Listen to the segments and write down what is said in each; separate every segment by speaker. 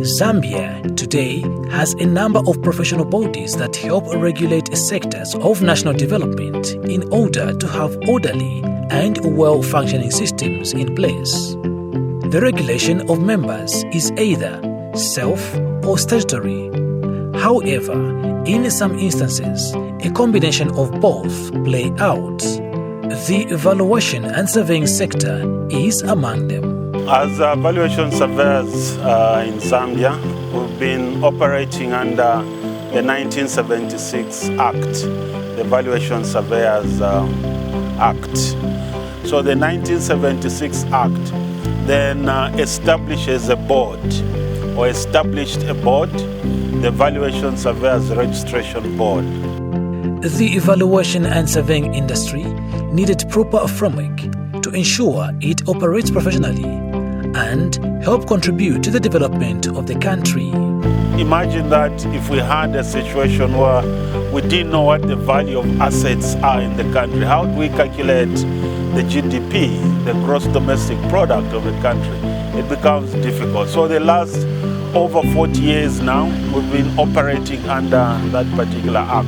Speaker 1: Zambia today has a number of professional bodies that help regulate sectors of national development in order to have orderly and well-functioning systems in place. The regulation of members is either self or statutory. However, in some instances, a combination of both play out. The valuation and surveying sector is among them.
Speaker 2: As valuation surveyors in Zambia, we've been operating under the 1976 Act, the Valuation Surveyors Act. So the 1976 Act then establishes a board, or established a board, the Valuation Surveyors Registration Board.
Speaker 1: The evaluation and surveying industry needed proper framework to ensure it operates professionally and help contribute to the development of the country.
Speaker 2: Imagine that if we had a situation where we didn't know what the value of assets are in the country, how do we calculate the GDP, the gross domestic product of the country? It becomes difficult. So the last over 40 years now, we've been operating under that particular act.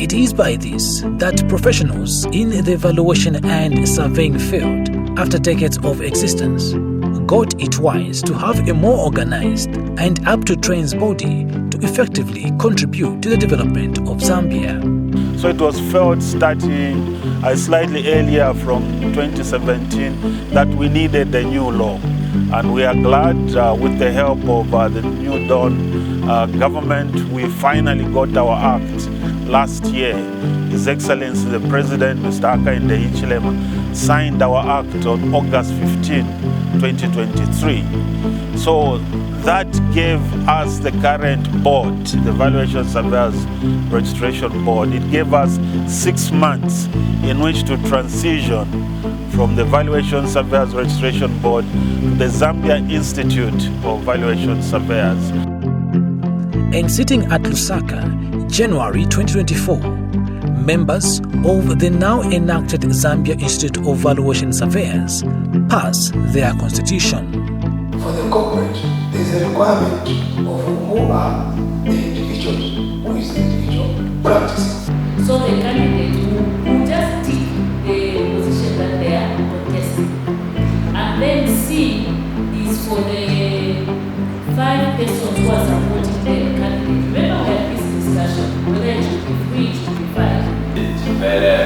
Speaker 1: It is by this that professionals in the evaluation and surveying field, after decades of existence, got it wise to have a more organized and up-to-trends body to effectively contribute to the development of Zambia.
Speaker 2: So it was felt starting slightly earlier from 2017 that we needed a new law. And we are glad with the help of the New Dawn government, we finally got our act last year. His Excellency the President, Mr. Hakainde Hichilema, signed our act on August 15, 2023. So that gave us the current board, the Valuation Surveyors Registration Board. It gave us 6 months in which to transition from the Valuation Surveyors Registration Board to the Zambia Institute of Valuation Surveyors.
Speaker 1: And sitting at Lusaka, January 2024, members of the now enacted Zambia Institute of Valuation Surveyors pass their constitution.
Speaker 3: For the corporate, there is a requirement of who are the individual, who is the individual practicing.
Speaker 4: So the candidate who just take the position that they are contesting. And then C is for the 5 persons who are supporting the candidate. Remember we had this discussion whether it should be 3, it should be 5.
Speaker 5: It's better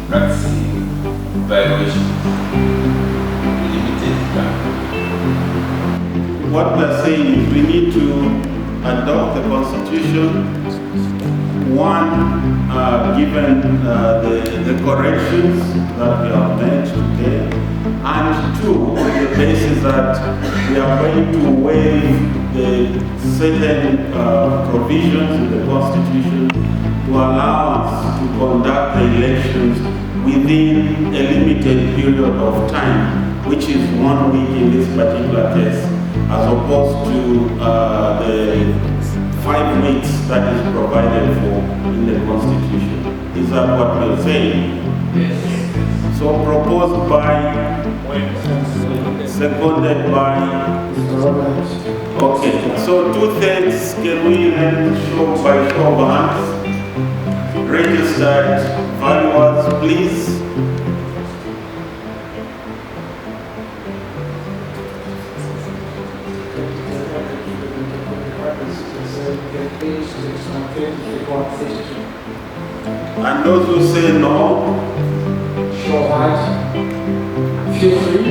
Speaker 5: practicing valuation limited time.
Speaker 2: What we are saying is we need to adopt the Constitution, one, given the corrections that we have made today, and 2, on the basis that we are going to waive the certain provisions in the Constitution to allow us to conduct the elections within a limited period of time, which is 1 week in this particular case, as opposed to the 5 weeks that is provided for in the Constitution. Is that what we're saying?
Speaker 5: Yes.
Speaker 2: So proposed by, seconded by, okay. So 2/3, can we then show by show of hands? Registered valuers, please. And those who say no,
Speaker 3: Show of hands. Feel free.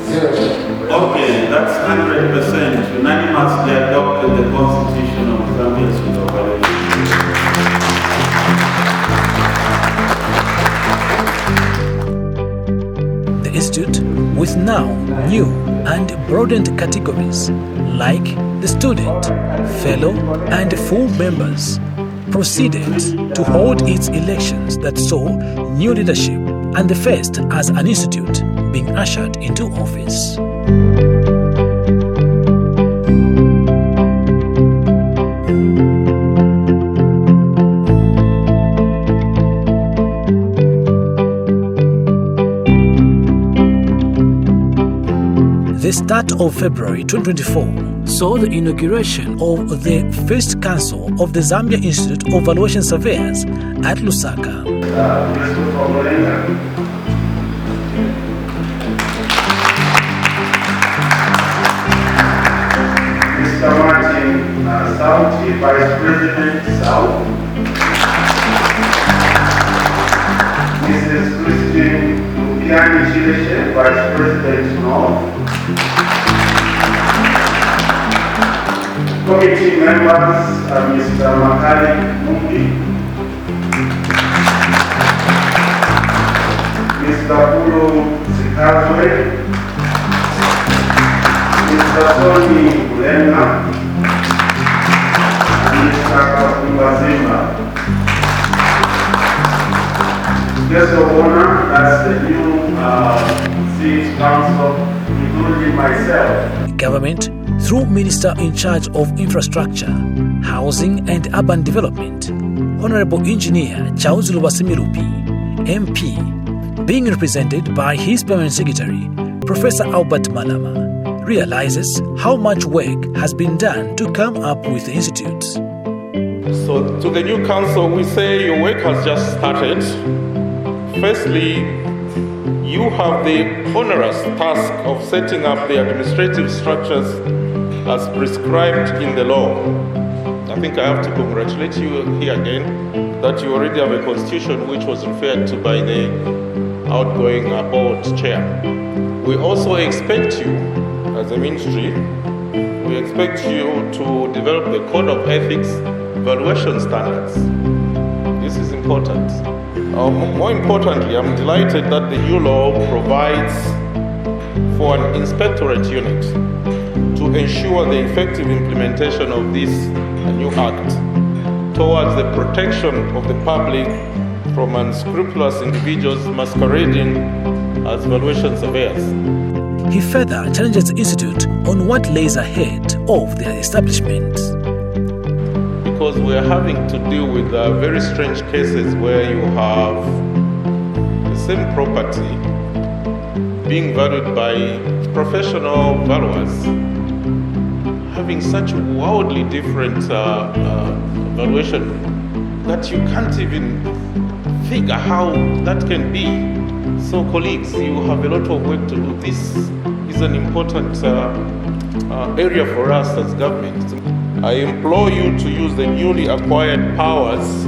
Speaker 3: 0.
Speaker 2: okay, that's 100% unanimously adopted the Constitution of Zambia Institute of Valuation.
Speaker 1: The Institute, with now new and broadened categories like the student, fellow, and full members, proceeded to hold its elections that saw new leadership and the first as an institute being ushered into office. the start of February 2024 saw the inauguration of the first council of the Zambia Institute of Valuation Surveyors at Lusaka.
Speaker 6: Mr. Martin Sauti, Vice President South. Mrs. Christine Lupiani Chileshe, Vice President North. Committee members, Mr. Makali Mumbi, Mr. Pulu Sikazwe, Mr. Tony Bulenga, and Mr. Kapumbazima. Guest of honor, that's the new State Council, including myself.
Speaker 1: Government, through Minister in charge of Infrastructure, Housing and Urban Development, Honorable Engineer Charles Lubasimirupi, MP, being represented by his Permanent Secretary, Professor Albert Malama, realizes how much work has been done to come up with the institute.
Speaker 7: So to the new council, we say your work has just started. Firstly, you have the onerous task of setting up the administrative structures as prescribed in the law. I think I have to congratulate you here again that you already have a constitution which was referred to by the outgoing board chair. We also expect you, as a ministry, we expect you to develop the code of ethics, valuation standards. This is important. More importantly, I'm delighted that the new law provides for an inspectorate unit to ensure the effective implementation of this new act towards the protection of the public from unscrupulous individuals masquerading as valuation surveyors.
Speaker 1: He further challenges the Institute on what lays ahead of their establishment.
Speaker 7: Because we're having to deal with very strange cases where you have the same property being valued by professional valuers having such wildly different valuation that you can't even figure how that can be. So colleagues, you have a lot of work to do. This is an important area for us as government. I implore you to use the newly acquired powers,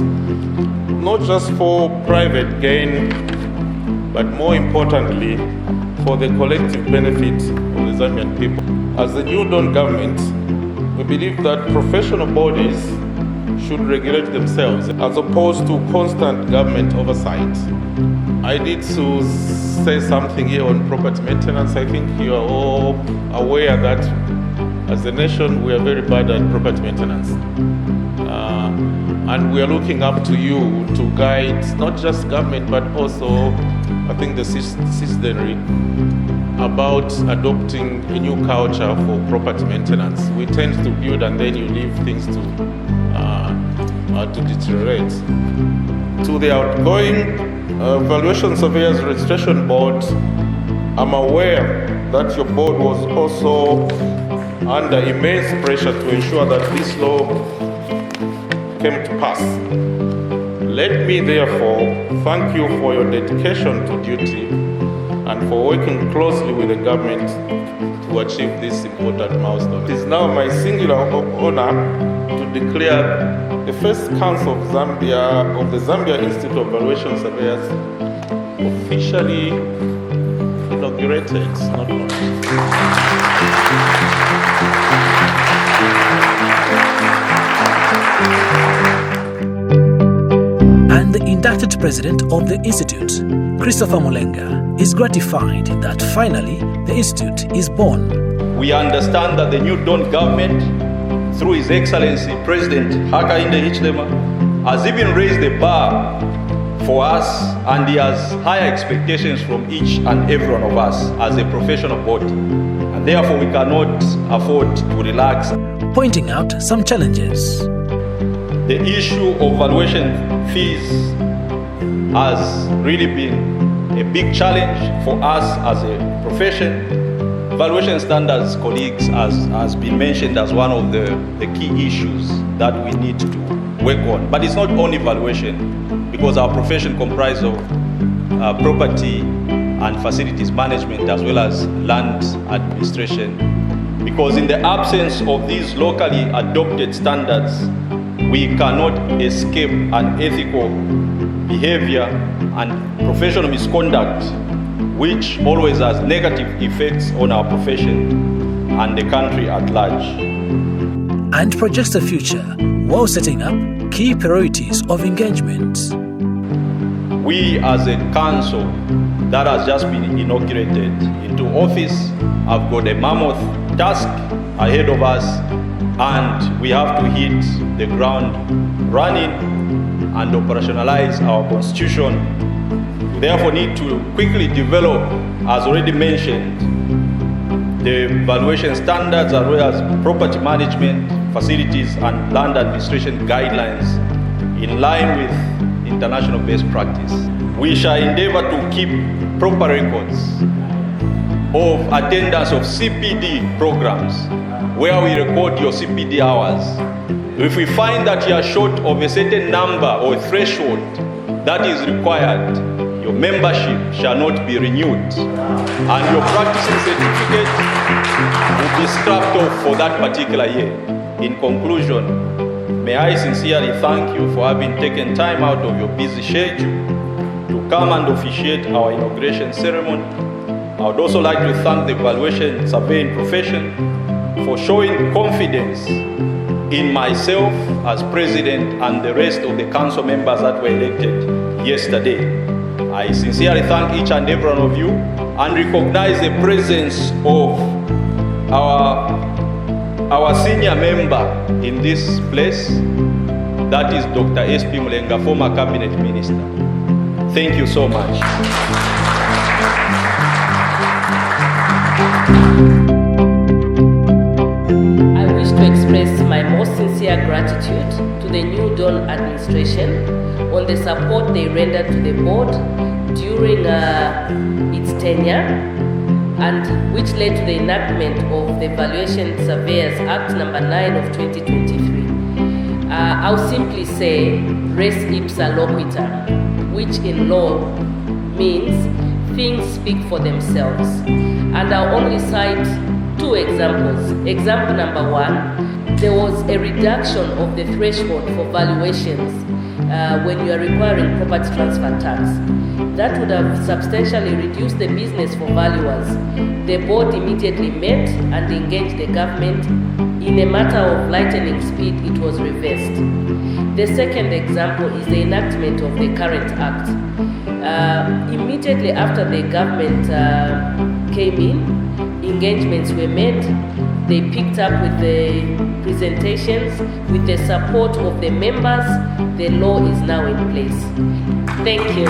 Speaker 7: not just for private gain, but more importantly, for the collective benefit of the Zambian people. As the new Dawn government, we believe that professional bodies should regulate themselves as opposed to constant government oversight. I need to say something here on property maintenance. I think you are all aware that as a nation, we are very bad at property maintenance. And we are looking up to you to guide not just government, but also, I think, the citizenry about adopting a new culture for property maintenance. We tend to build and then you leave things to deteriorate. To the outgoing Valuation Surveyors Registration Board, I'm aware that your board was also under immense pressure to ensure that this law came to pass. Let me therefore thank you for your dedication to duty and for working closely with the government to achieve this important milestone. It is now my singular honor to declare the first Council of Zambia of the Zambia Institute of Valuation Surveyors officially inaugurated. Not launched.
Speaker 1: And the inducted president of the Institute, Christopher Mulenga, is gratified that finally the Institute is born.
Speaker 8: We understand that the new Dawn government, through His Excellency President Hakainde Hichilema, has even raised the bar for us, and he has higher expectations from each and every one of us as a professional body. And therefore we cannot afford to relax.
Speaker 1: Pointing out some challenges.
Speaker 8: The issue of valuation fees has really been a big challenge for us as a profession. valuation standards, colleagues, has been mentioned as one of the key issues that we need to work on. But it's not only valuation, because our profession comprises of property and facilities management as well as land administration. Because in the absence of these locally adopted standards, we cannot escape unethical behavior and professional misconduct, which always has negative effects on our profession and the country at large.
Speaker 1: And projects the future while setting up key priorities of engagement.
Speaker 8: We as a council that has just been inaugurated into office have got a mammoth task ahead of us, and we have to hit the ground running and operationalize our constitution. We therefore need to quickly develop, as already mentioned, the valuation standards as well as property management, facilities and land administration guidelines in line with international best practice. We shall endeavor to keep proper records of attendance of CPD programs, where we record your CPD hours. If we find that you are short of a certain number or threshold that is required, your membership shall not be renewed, and your practicing certificate will be scrapped off for that particular year. In conclusion, may I sincerely thank you for having taken time out of your busy schedule to come and officiate our inauguration ceremony. I would also like to thank the valuation surveying profession for showing confidence in myself as president and the rest of the council members that were elected yesterday. I sincerely thank each and every one of you and recognize the presence of our senior member in this place, that is Dr. S.P. Mulenga, former cabinet minister. Thank you so much.
Speaker 4: I wish to express my most sincere gratitude to the New Dawn administration on the support they rendered to the board during its tenure, and which led to the enactment of the Valuation Surveyors Act number 9 of 2023. I'll simply say res ipsa loquitur, which in law means things speak for themselves. And I'll only cite two examples. Example number one, there was a reduction of the threshold for valuations when you are requiring property transfer tax. That would have substantially reduced the business for valuers. The board immediately met and engaged the government. In a matter of lightning speed, it was reversed. The second example is the enactment of the current act. Immediately after the government came in, engagements were made. They picked up with the presentations. With the support of the members, the law is now in place. Thank you.